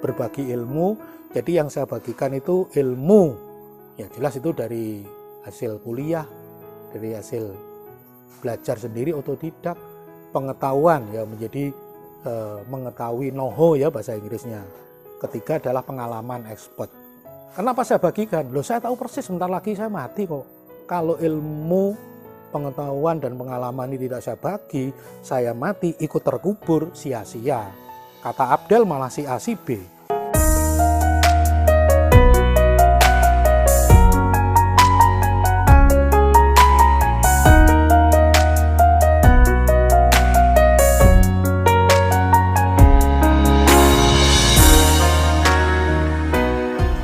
berbagi ilmu. Jadi yang saya bagikan itu ilmu, ya jelas itu dari hasil kuliah, dari hasil belajar sendiri otodidak, pengetahuan ya menjadi mengetahui know-how ya bahasa Inggrisnya. Ketiga adalah pengalaman ekspert. Kenapa saya bagikan? Loh, saya tahu persis sebentar lagi saya mati kok. Kalau ilmu, pengetahuan dan pengalaman ini tidak saya bagi, saya mati ikut terkubur sia-sia. Kata Abdel malah si A si B.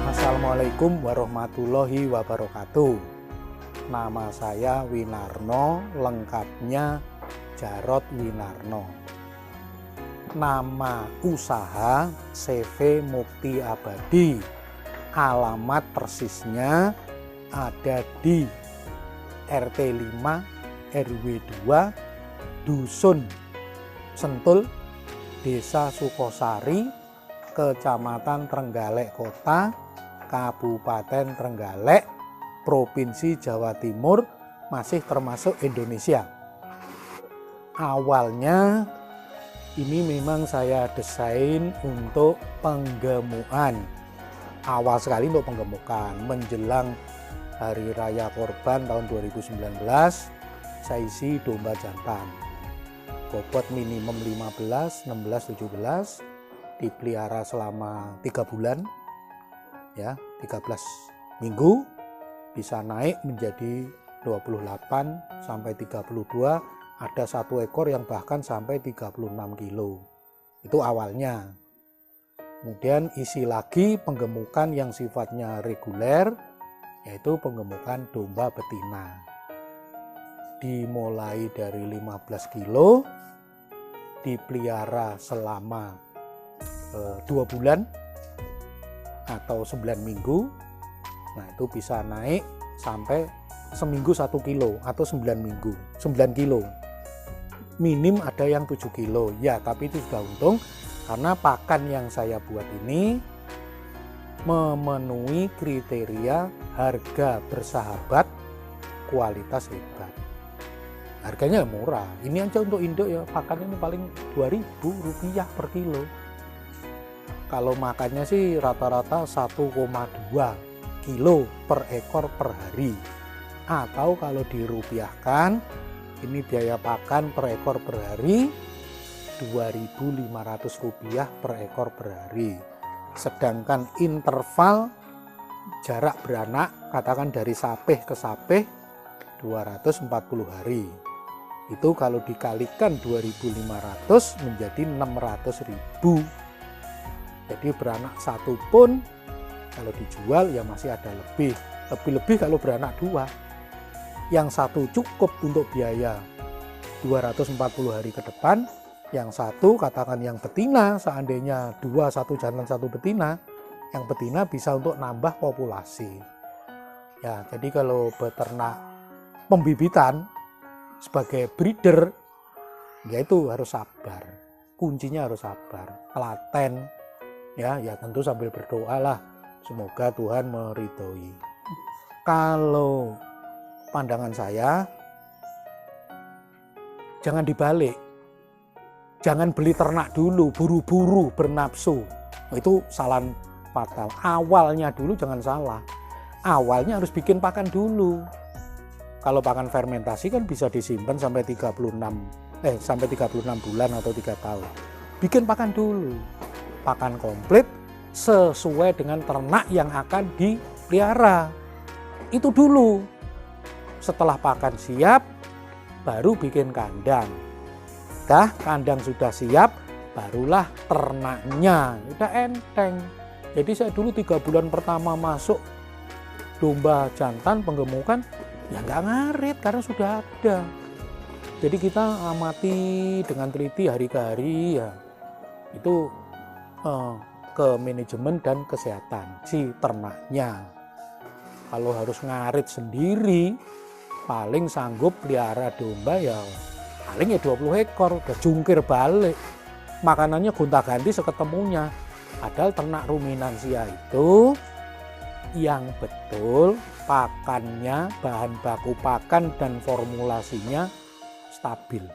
Assalamualaikum warahmatullahi wabarakatuh. Nama saya Winarno, lengkapnya Jarod Winarno. Nama usaha CV Mukti Abadi. Alamat persisnya ada di RT 5 RW 2 Dusun Sentul, Desa Sukosari, Kecamatan Trenggalek Kota, Kabupaten Trenggalek, Provinsi Jawa Timur, masih termasuk Indonesia. Awalnya ini memang saya desain untuk penggemukan. Awal sekali untuk penggemukan. Menjelang Hari Raya Korban tahun 2019, saya isi domba jantan. Bobot minimum 15, 16, 17, dipelihara selama 3 bulan. Ya, 13 minggu bisa naik menjadi 28 sampai 32, ada satu ekor yang bahkan sampai 36 kilo. Itu awalnya. Kemudian isi lagi penggemukan yang sifatnya reguler, yaitu penggemukan domba betina. Dimulai dari 15 kilo, dipelihara selama 2 bulan atau 9 minggu. Nah, itu bisa naik sampai seminggu 1 kilo atau 9 minggu 9 kilo. Minim ada yang 7 kilo ya, tapi itu sudah untung karena pakan yang saya buat ini memenuhi kriteria harga bersahabat, kualitas hebat. Harganya murah. Ini aja untuk induk ya, pakannya ini paling Rp2.000 per kilo. Kalau makannya sih rata-rata 1,2 kilo per ekor per hari. Atau kalau dirupiahkan, ini biaya pakan per ekor per hari Rp2.500 per ekor per hari. Sedangkan interval jarak beranak, katakan dari sapeh ke sapeh 240 hari. Itu kalau dikalikan 2.500 menjadi 600.000. Jadi beranak satu pun kalau dijual ya masih ada lebih kalau beranak 2. Yang satu cukup untuk biaya 240 hari ke depan, yang satu katakan yang betina, seandainya 2, 1 jantan 1 betina, yang betina bisa untuk nambah populasi. Ya, jadi kalau beternak pembibitan sebagai breeder, ya itu harus sabar. Kuncinya harus sabar, telaten. Ya tentu sambil berdoa lah, semoga Tuhan meridhoi. Kalau pandangan saya, jangan dibalik, jangan beli ternak dulu, buru-buru bernafsu, itu salah fatal. Awalnya dulu jangan salah, awalnya harus bikin pakan dulu. Kalau pakan fermentasi kan bisa disimpan sampai 36 bulan atau 3 tahun. Bikin pakan dulu. Pakan komplit sesuai dengan ternak yang akan dipelihara. Itu dulu. Setelah pakan siap, baru bikin kandang. Kandang sudah siap, barulah ternaknya. Udah enteng. Jadi saya dulu 3 bulan pertama masuk domba jantan penggemukan, ya nggak ngarit karena sudah ada. Jadi kita amati dengan teliti hari ke hari ya. Itu ke manajemen dan kesehatan si ternaknya. Kalau harus ngarit sendiri, paling sanggup pelihara domba ya paling ya 20 ekor, udah jungkir balik. Makanannya gonta-ganti seketemunya. Padahal ternak ruminansia itu yang betul pakannya, bahan baku pakan dan formulasinya stabil.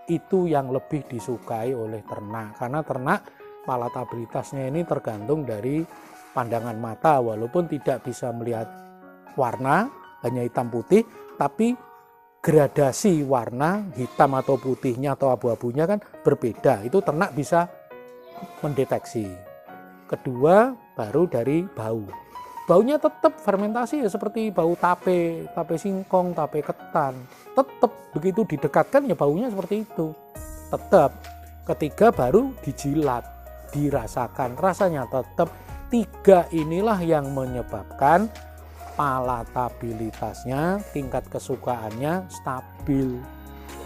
Itu yang lebih disukai oleh ternak, karena ternak palatabilitasnya ini tergantung dari pandangan mata, walaupun tidak bisa melihat warna, hanya hitam putih, tapi gradasi warna hitam atau putihnya atau abu-abunya kan berbeda. Itu ternak bisa mendeteksi. Kedua, baru dari bau. Baunya tetap fermentasi ya seperti bau tape singkong, tape ketan. Tetap begitu didekatkan ya baunya seperti itu. Tetap. Ketiga baru dijilat, dirasakan, rasanya tetap. Tiga inilah yang menyebabkan palatabilitasnya, tingkat kesukaannya stabil.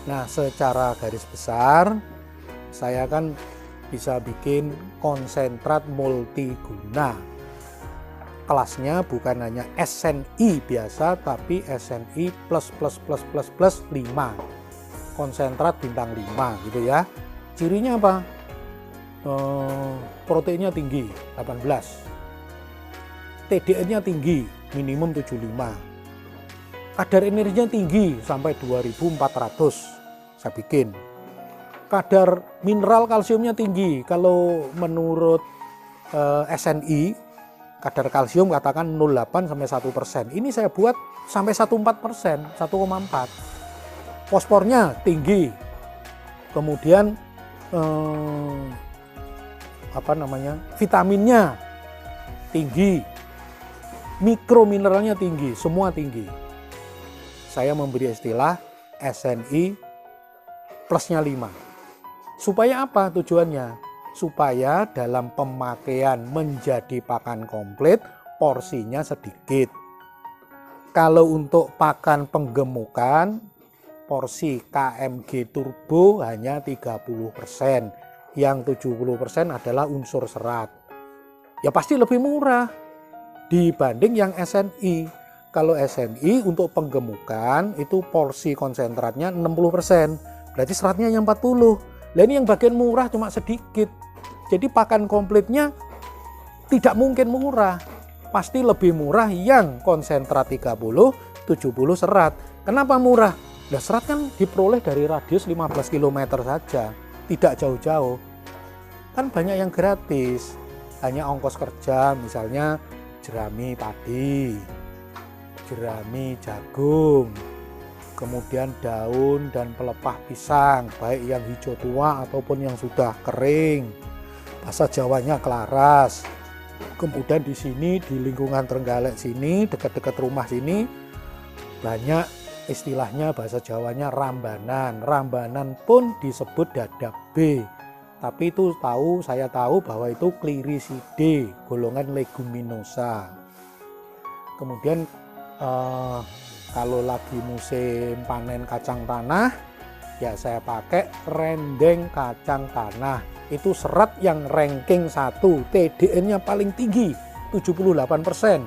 Nah, secara garis besar saya kan bisa bikin konsentrat multiguna. Kelasnya bukan hanya SNI biasa, tapi SNI plus 5. Konsentrat bintang 5 gitu ya. Cirinya apa? Proteinnya tinggi 18. TDN-nya tinggi minimum 75. Kadar energinya tinggi sampai 2400. Saya bikin. Kadar mineral kalsiumnya tinggi. Kalau menurut SNI kadar kalsium katakan 0,8 sampai 1%. Ini saya buat sampai 1,4%, 1,4. Fosfornya tinggi. Kemudian vitaminnya tinggi. Mikromineralnya tinggi, semua tinggi. Saya memberi istilah SNI plusnya 5. Supaya apa tujuannya? Supaya dalam pemakaian menjadi pakan komplit porsinya sedikit. Kalau untuk pakan penggemukan porsi KMG turbo hanya 30%, yang 70% adalah unsur serat. Ya pasti lebih murah dibanding yang SNI. Kalau SNI untuk penggemukan itu porsi konsentratnya 60%, berarti seratnya yang 40%. Lah ini yang bagian murah cuma sedikit. Jadi pakan komplitnya tidak mungkin murah. Pasti lebih murah yang konsentrat 30, 70 serat. Kenapa murah? Nah, serat kan diperoleh dari radius 15 km saja, tidak jauh-jauh. Kan banyak yang gratis. Hanya ongkos kerja, misalnya jerami padi, jerami jagung, kemudian daun dan pelepah pisang, baik yang hijau tua ataupun yang sudah kering. Bahasa Jawanya kelaras. Kemudian di sini di lingkungan Trenggalek sini, dekat-dekat rumah sini banyak istilahnya bahasa Jawanya rambanan. Rambanan pun disebut dadap B. Tapi itu saya tahu bahwa itu Clyricidae, golongan leguminosa. Kemudian kalau lagi musim panen kacang tanah, ya saya pakai rendeng kacang tanah. Itu serat yang ranking 1, TDN-nya paling tinggi, 78%.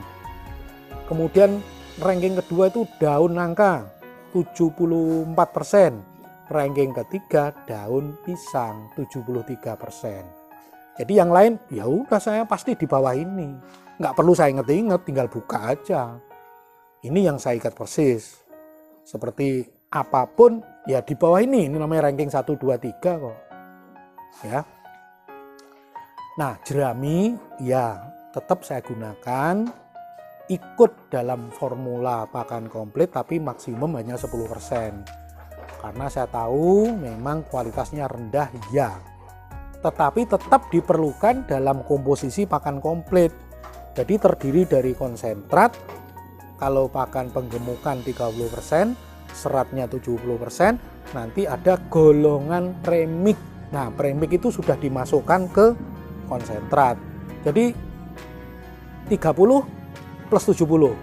Kemudian ranking kedua itu daun nangka, 74%. Ranking ketiga daun pisang, 73%. Jadi yang lain, ya udah saya pasti di bawah ini. Nggak perlu saya inget-inget, tinggal buka aja. Ini yang saya ikat persis. Seperti apapun, ya di bawah ini namanya ranking 1, 2, 3 kok. Ya. Nah, jerami ya tetap saya gunakan ikut dalam formula pakan komplit tapi maksimum hanya 10%. Karena saya tahu memang kualitasnya rendah ya. Tetapi tetap diperlukan dalam komposisi pakan komplit. Jadi terdiri dari konsentrat, kalau pakan penggemukan 30%, seratnya 70%, nanti ada golongan premik. Nah, premik itu sudah dimasukkan ke konsentrat. Jadi 30 plus 70.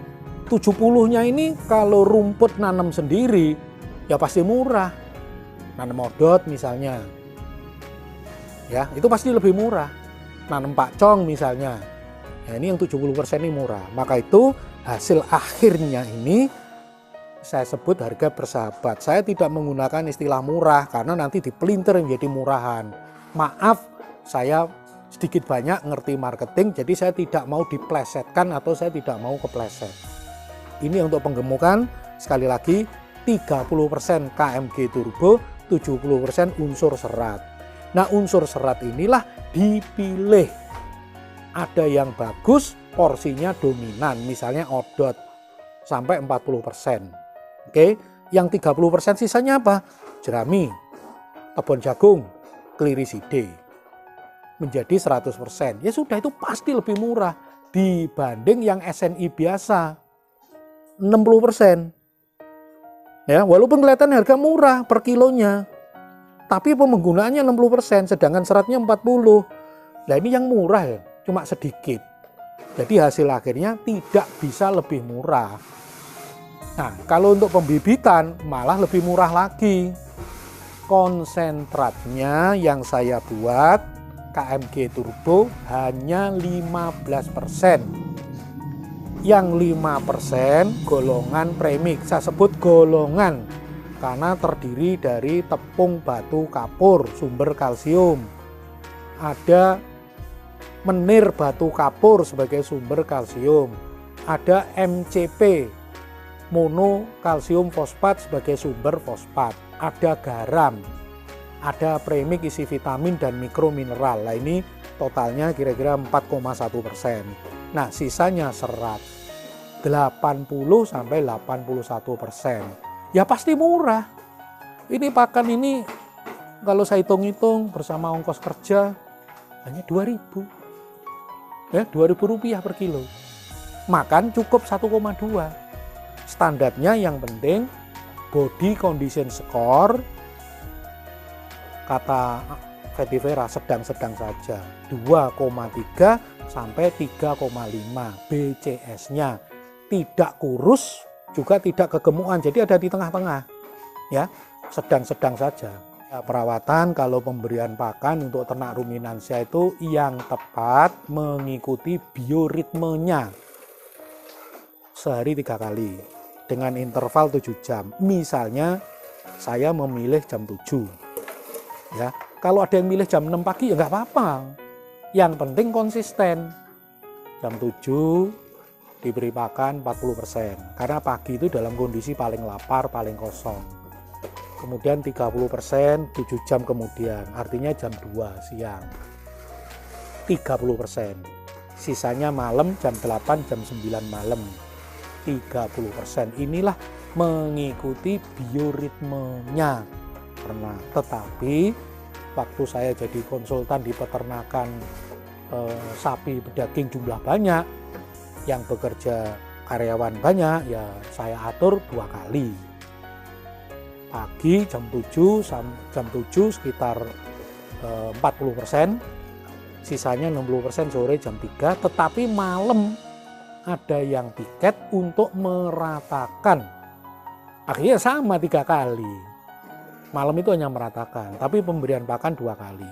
70-nya ini kalau rumput nanam sendiri ya pasti murah. Nanam odot misalnya. Ya, itu pasti lebih murah. Nanam pakcong misalnya. Ya, ini yang 70% ini murah. Maka itu hasil akhirnya ini saya sebut harga bersahabat. Saya tidak menggunakan istilah murah karena nanti dipelintir menjadi murahan. Maaf, saya sedikit banyak ngerti marketing, jadi saya tidak mau diplesetkan atau saya tidak mau kepleset. Ini untuk penggemukan, sekali lagi 30% KMG turbo, 70% unsur serat. Nah, unsur serat inilah dipilih. Ada yang bagus, porsinya dominan, misalnya odot sampai 40%. Oke, yang 30% sisanya apa? Jerami, tebon jagung, kliriside. Menjadi 100%. Ya sudah, itu pasti lebih murah dibanding yang SNI biasa. 60%. Ya, walaupun kelihatan harga murah per kilonya, tapi penggunaannya 60%, sedangkan seratnya 40%. Nah, ini yang murah ya, cuma sedikit. Jadi hasil akhirnya tidak bisa lebih murah. Nah, kalau untuk pembibitan malah lebih murah lagi. Konsentratnya yang saya buat KMG Turbo hanya 15%. Yang 5% golongan premix. Saya sebut golongan karena terdiri dari tepung batu kapur, sumber kalsium. Ada menir batu kapur sebagai sumber kalsium. Ada MCP, mono kalsium fosfat sebagai sumber fosfat. Ada garam, ada premix isi vitamin dan mikromineral. Nah, ini totalnya kira-kira 4,1%. Nah, sisanya serat 80 sampai 81%. Ya pasti murah. Ini pakan ini kalau saya hitung-hitung bersama ongkos kerja hanya 2.000. Ya, 2.000 rupiah per kilo. Makan cukup 1,2. Standarnya yang penting body condition score kata Vetiver sedang-sedang saja. 2,3 sampai 3,5 BCS-nya. Tidak kurus, juga tidak kegemukan. Jadi ada di tengah-tengah. Ya, sedang-sedang saja. Perawatan kalau pemberian pakan untuk ternak ruminansia itu yang tepat mengikuti bioritmenya. Sehari 3 kali dengan interval 7 jam. Misalnya saya memilih jam 7. Ya, kalau ada yang milih jam 6 pagi ya nggak apa-apa. Yang penting konsisten. Jam 7 diberi pakan 40%. Karena pagi itu dalam kondisi paling lapar, paling kosong. Kemudian 30% 7 jam kemudian, artinya jam 2 siang. 30%. Sisanya malam jam 8, jam 9 malam. 30%. Inilah mengikuti bioritmenya ternak. Tetapi waktu saya jadi konsultan di peternakan sapi berdaging jumlah banyak, yang bekerja karyawan banyak, ya saya atur 2 kali. Pagi jam 7 sekitar 40%, sisanya 60% sore jam 3, tetapi malam ada yang piket untuk meratakan. Akhirnya sama 3 kali. Malam itu hanya meratakan, tapi pemberian pakan 2 kali.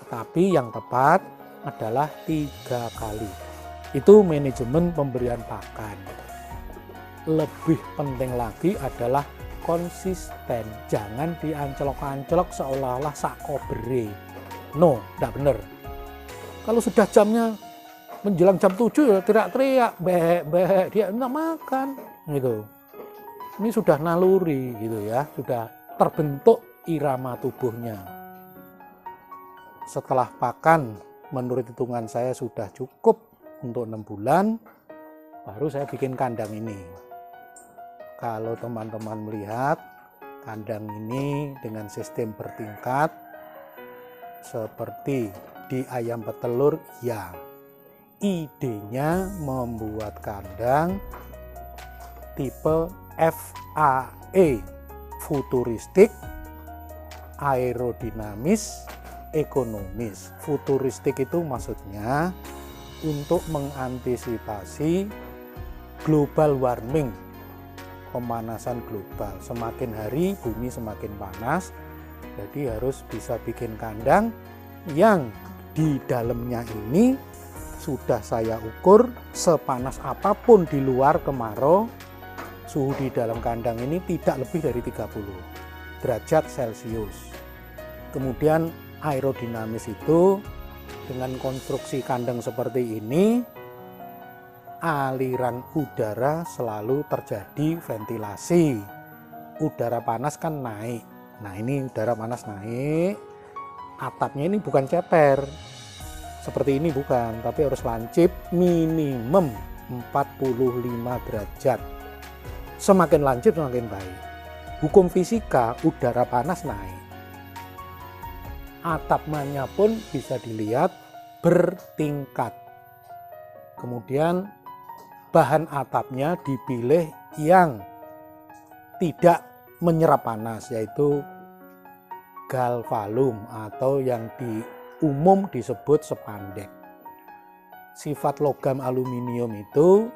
Tetapi yang tepat adalah 3 kali. Itu manajemen pemberian pakan. Lebih penting lagi adalah konsisten, jangan dianclok-anclok seolah-olah sakobere. No, tidak benar. Kalau sudah jamnya menjelang jam 7 ya teriak-teriak, beh, dia enggak makan, gitu. Ini sudah naluri, gitu ya, sudah terbentuk irama tubuhnya. Setelah pakan, menurut hitungan saya sudah cukup untuk 6 bulan, baru saya bikin kandang ini. Kalau teman-teman melihat kandang ini dengan sistem bertingkat seperti di ayam petelur, ya idenya membuat kandang tipe FAE, futuristik, aerodinamis, ekonomis. Futuristik itu maksudnya untuk mengantisipasi global warming, pemanasan global. Semakin hari bumi semakin panas, jadi harus bisa bikin kandang yang di dalamnya ini sudah saya ukur sepanas apapun di luar kemarau, suhu di dalam kandang ini tidak lebih dari 30 derajat Celcius. Kemudian aerodinamis itu dengan konstruksi kandang seperti ini, aliran udara selalu terjadi ventilasi. Udara panas kan naik. Nah, ini udara panas naik. Atapnya ini bukan ceper. Seperti ini bukan, tapi harus lancip minimum 45 derajat. Semakin lancip semakin baik. Hukum fisika, udara panas naik. Atapnya pun bisa dilihat bertingkat. Kemudian bahan atapnya dipilih yang tidak menyerap panas, yaitu galvalum atau yang umum disebut spandek. Sifat logam aluminium itu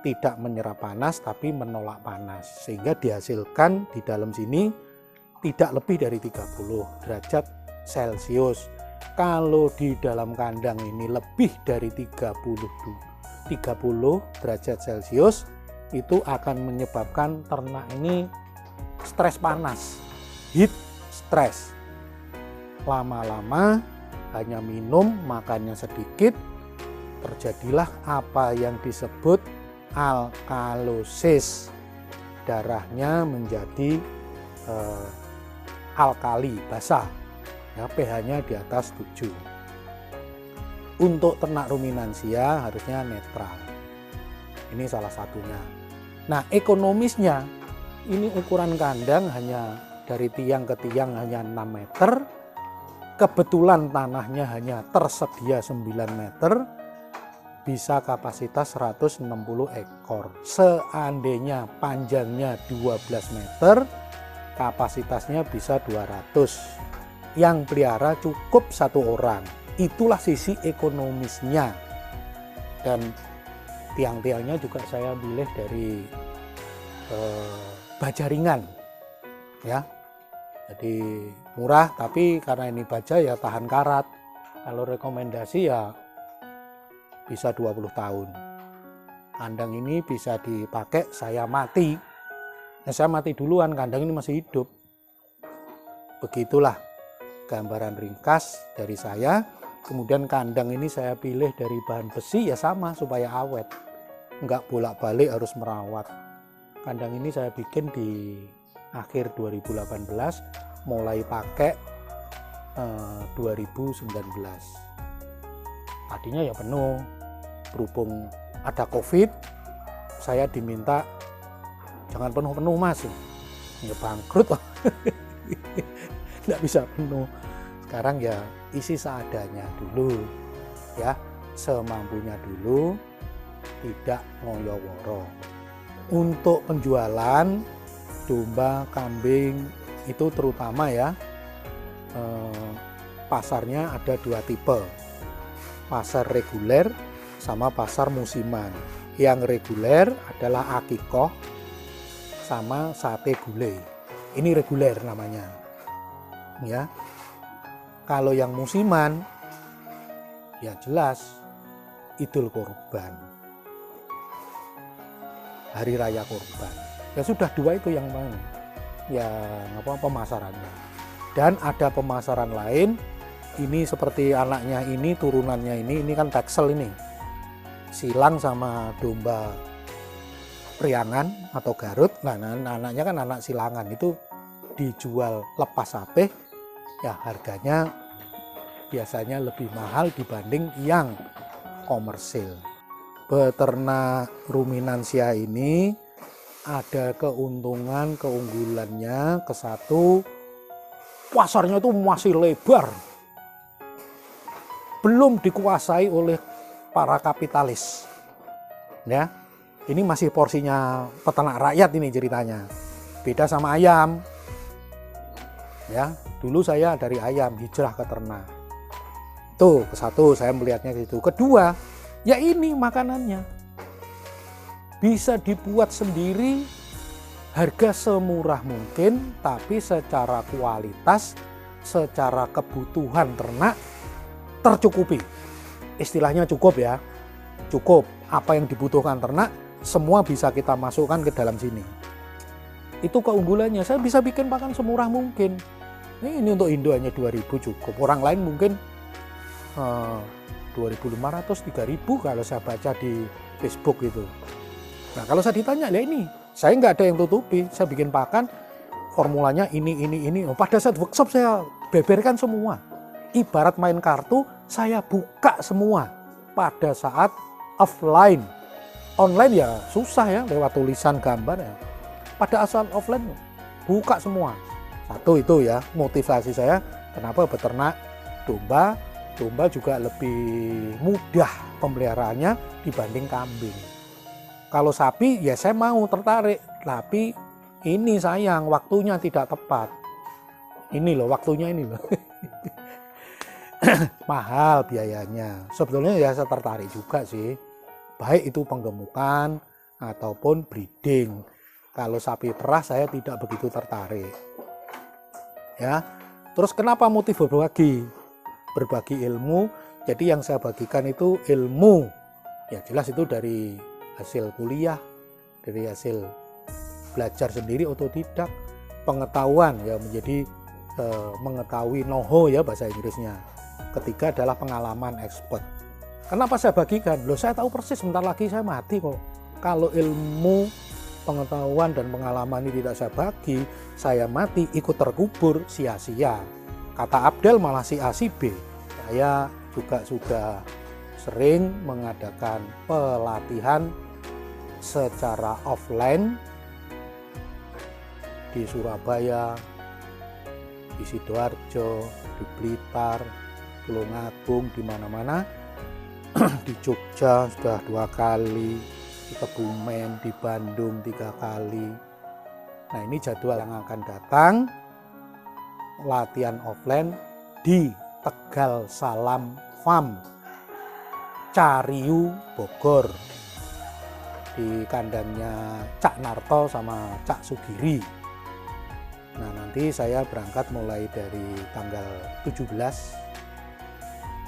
tidak menyerap panas tapi menolak panas, sehingga dihasilkan di dalam sini tidak lebih dari 30 derajat Celcius. Kalau di dalam kandang ini lebih dari 30 derajat Celcius, itu akan menyebabkan ternak ini stres panas, heat stress. Lama-lama hanya minum, makannya sedikit, terjadilah apa yang disebut alkalosis. Darahnya menjadi alkali, basah. Ya, pH-nya di atas 7. Untuk ternak ruminansia harusnya netral. Ini salah satunya. Nah, ekonomisnya, ini ukuran kandang hanya dari tiang ke tiang hanya 6 meter. Kebetulan tanahnya hanya tersedia 9 meter, bisa kapasitas 160 ekor. Seandainya panjangnya 12 meter, kapasitasnya bisa 200. Yang pelihara cukup 1 orang. Itulah sisi ekonomisnya. Dan tiang-tiangnya juga saya pilih dari baja ringan. Ya. Jadi murah, tapi karena ini baja ya tahan karat. Kalau rekomendasi ya bisa 20 tahun. Kandang ini bisa dipakai saya mati. Nah, saya mati duluan, kandang ini masih hidup. Begitulah gambaran ringkas dari saya. Kemudian kandang ini saya pilih dari bahan besi ya sama supaya awet. Enggak bolak-balik harus merawat. Kandang ini saya bikin di akhir 2018, mulai pakai 2019. Tadinya ya penuh, berhubung ada COVID, saya diminta jangan penuh-penuh mas, ya bangkrut, nggak bisa penuh. Sekarang ya isi seadanya dulu, ya semampunya dulu, tidak ngoyo-woro. Untuk penjualan domba, kambing itu terutama ya, pasarnya ada 2 tipe, pasar reguler sama pasar musiman. Yang reguler adalah akikoh sama sate gulai, ini reguler namanya ya. Kalau yang musiman ya jelas Idul Kurban, hari raya kurban. Ya sudah 2 itu yang pemasarannya. Dan ada pemasaran lain, ini seperti anaknya ini, turunannya ini kan Texel ini. Silang sama domba priangan atau Garut. Nah, anaknya kan anak silangan, itu dijual lepas sapeh, ya harganya biasanya lebih mahal dibanding yang komersil. Peternak ruminansia ini ada keunggulannya ke satu, pasarnya itu masih lebar, belum dikuasai oleh para kapitalis. Ya, ini masih porsinya peternak rakyat ini ceritanya. Beda sama ayam. Ya, dulu saya dari ayam hijrah ke ternak. Tuh, ke satu saya melihatnya gitu. Kedua, ya ini makanannya. Bisa dibuat sendiri, harga semurah mungkin, tapi secara kualitas, secara kebutuhan ternak tercukupi. Istilahnya cukup ya, cukup. Apa yang dibutuhkan ternak, semua bisa kita masukkan ke dalam sini. Itu keunggulannya, saya bisa bikin pakan semurah mungkin. Ini untuk Indo hanya 2.000 cukup, orang lain mungkin 2.500, 3.000 kalau saya baca di Facebook itu. Nah kalau saya ditanya, ya ini saya nggak ada yang tutupi, saya bikin pakan formulanya ini. Pada saat workshop saya beberkan semua. Ibarat main kartu, saya buka semua pada saat offline. Online ya susah ya, lewat tulisan gambar ya. Pada saat offline buka semua. Satu itu ya motivasi saya kenapa beternak domba. Domba juga lebih mudah pemeliharaannya dibanding kambing. Kalau sapi ya saya mau tertarik, tapi ini sayang waktunya tidak tepat. Ini loh waktunya ini loh. Mahal biayanya. Sebetulnya ya saya tertarik juga sih. Baik itu penggemukan ataupun breeding. Kalau sapi perah saya tidak begitu tertarik. Ya. Terus kenapa motif berbagi ilmu? Jadi yang saya bagikan itu ilmu. Ya jelas itu dari hasil kuliah, dari hasil belajar sendiri otodidak, pengetahuan ya menjadi mengetahui know-how ya bahasa Inggrisnya. Ketiga adalah pengalaman expert. Kenapa saya bagikan? Loh saya tahu persis sebentar lagi saya mati kok. Kalau ilmu, pengetahuan dan pengalaman ini tidak saya bagi, saya mati ikut terkubur sia-sia. Kata Abdel malah si A si B. Saya juga sudah sering mengadakan pelatihan secara offline di Surabaya, di Sidoarjo, di Blitar, Tulungagung, di mana-mana. Di Jogja sudah 2 kali, di Kebumen, di Bandung 3 kali. Nah ini jadwal yang akan datang, latihan offline di Tegal Salam Farm, Cariu, Bogor, di kandangnya Cak Narto sama Cak Sugiri. Nah nanti saya berangkat mulai dari tanggal 17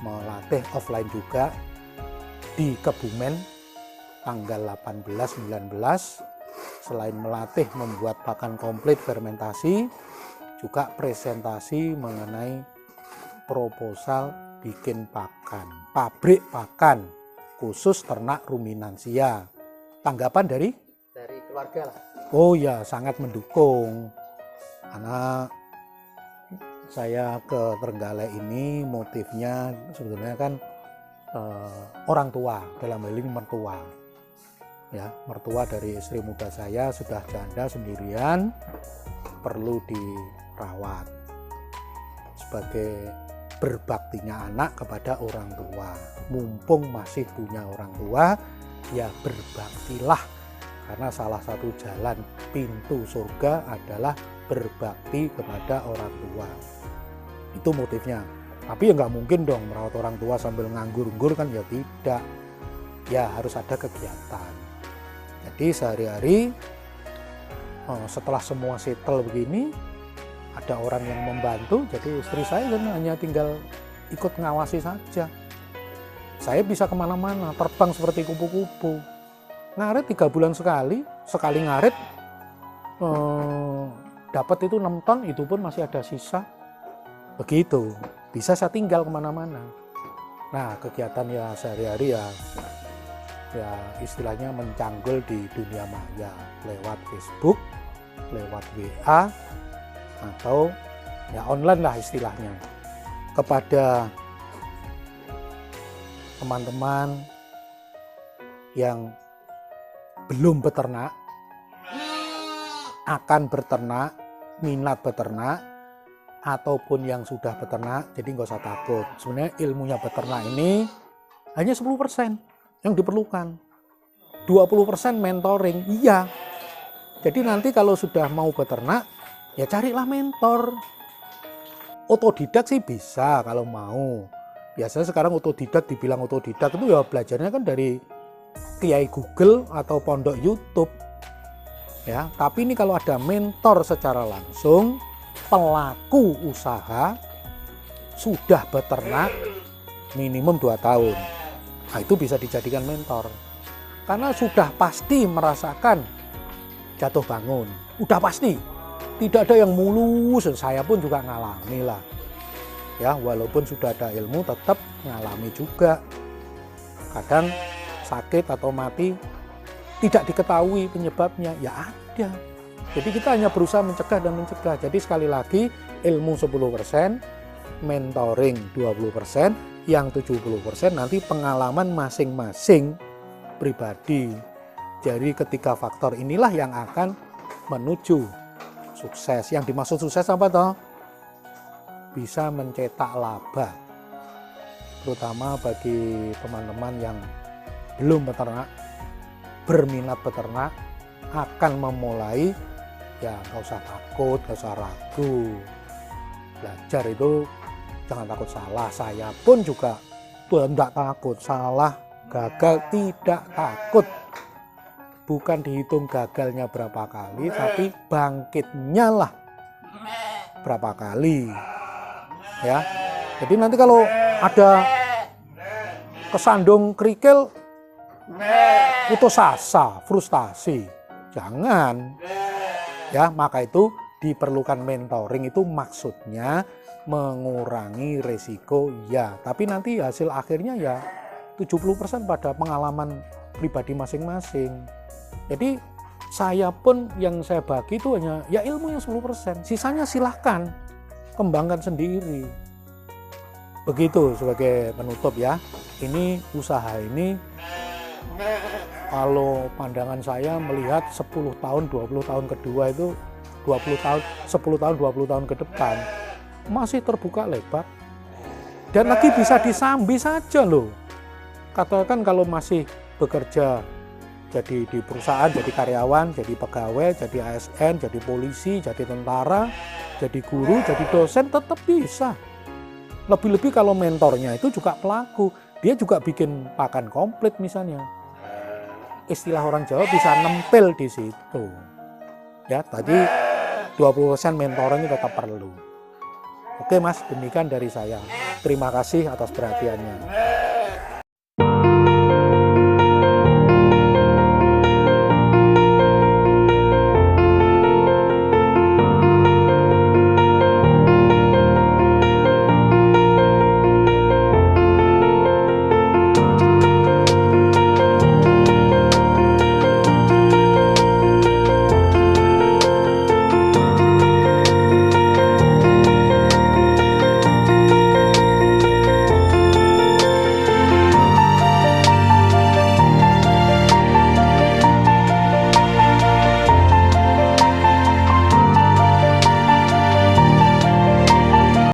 melatih offline juga di Kebumen tanggal 18-19. Selain melatih membuat pakan komplit fermentasi, juga presentasi mengenai proposal bikin pakan, pabrik pakan khusus ternak ruminansia. Tanggapan dari keluarga lah. Oh ya, sangat mendukung. Karena saya ke Trenggalek ini motifnya sebetulnya kan orang tua, dalam hal ini mertua. Ya, mertua dari istri muda saya sudah janda sendirian, perlu dirawat. Sebagai berbaktinya anak kepada orang tua. Mumpung masih punya orang tua, ya berbaktilah. Karena salah satu jalan pintu surga adalah berbakti kepada orang tua. Itu motifnya. Tapi ya nggak mungkin dong merawat orang tua sambil nganggur-nggur kan ya tidak. Ya harus ada kegiatan. Jadi sehari-hari setelah semua settle begini, ada orang yang membantu. Jadi istri saya kan hanya tinggal ikut ngawasi saja. Saya bisa kemana-mana, terbang seperti kupu-kupu. Ngarit 3 bulan sekali ngarit dapat itu 6 ton, itu pun masih ada sisa. Begitu, bisa saya tinggal kemana-mana. Nah kegiatan ya sehari-hari ya istilahnya mencanggul di dunia maya lewat Facebook, lewat WA, atau ya online lah istilahnya. Kepada teman-teman yang belum beternak, akan beternak, minat beternak, ataupun yang sudah beternak, jadi nggak usah takut. Sebenarnya ilmunya beternak ini hanya 10% yang diperlukan. 20% mentoring, iya. Jadi nanti kalau sudah mau beternak, ya carilah mentor. Otodidak sih bisa kalau mau. Biasanya sekarang otodidak, dibilang otodidak itu ya belajarnya kan dari kiai Google atau pondok YouTube. Ya, tapi ini kalau ada mentor secara langsung, pelaku usaha sudah beternak minimum 2 tahun. Nah, itu bisa dijadikan mentor. Karena sudah pasti merasakan jatuh bangun. Udah pasti. Tidak ada yang mulus, saya pun juga ngalami lah. Ya, walaupun sudah ada ilmu tetap mengalami juga. Kadang sakit atau mati tidak diketahui penyebabnya, ya ada. Jadi kita hanya berusaha mencegah dan mencegah. Jadi sekali lagi ilmu 10%, mentoring 20%, yang 70% nanti pengalaman masing-masing pribadi. Jadi ketiga faktor inilah yang akan menuju sukses. Yang dimaksud sukses apa toh? Bisa mencetak laba. Terutama bagi teman-teman yang belum beternak, berminat beternak, akan memulai, ya nggak usah takut, nggak usah ragu. Belajar itu jangan takut salah. Saya pun juga tidak takut salah, gagal tidak takut. Bukan dihitung gagalnya berapa kali, tapi bangkitnya lah berapa kali. Ya, jadi nanti kalau ada kesandung kerikil, putus asa, frustasi, jangan. Ya, maka itu diperlukan mentoring, itu maksudnya mengurangi resiko, ya. Tapi nanti hasil akhirnya ya 70% pada pengalaman pribadi masing-masing. Jadi saya pun yang saya bagi itu hanya ya ilmu yang 10%, sisanya silahkan kembangkan sendiri. Begitu sebagai penutup ya. Ini usaha ini kalau pandangan saya melihat 10 tahun, 20 tahun kedua itu 20 tahun, 10 tahun, 20 tahun ke depan masih terbuka lebar. Dan lagi bisa disambi saja loh. Katakan kalau masih bekerja jadi di perusahaan, jadi karyawan, jadi pegawai, jadi ASN, jadi polisi, jadi tentara, jadi guru, jadi dosen, tetap bisa. Lebih-lebih kalau mentornya itu juga pelaku, dia juga bikin pakan komplit misalnya. Istilah orang Jawa bisa nempel di situ. Ya, tadi 20% mentoring itu tetap perlu. Oke Mas, demikian dari saya. Terima kasih atas perhatiannya.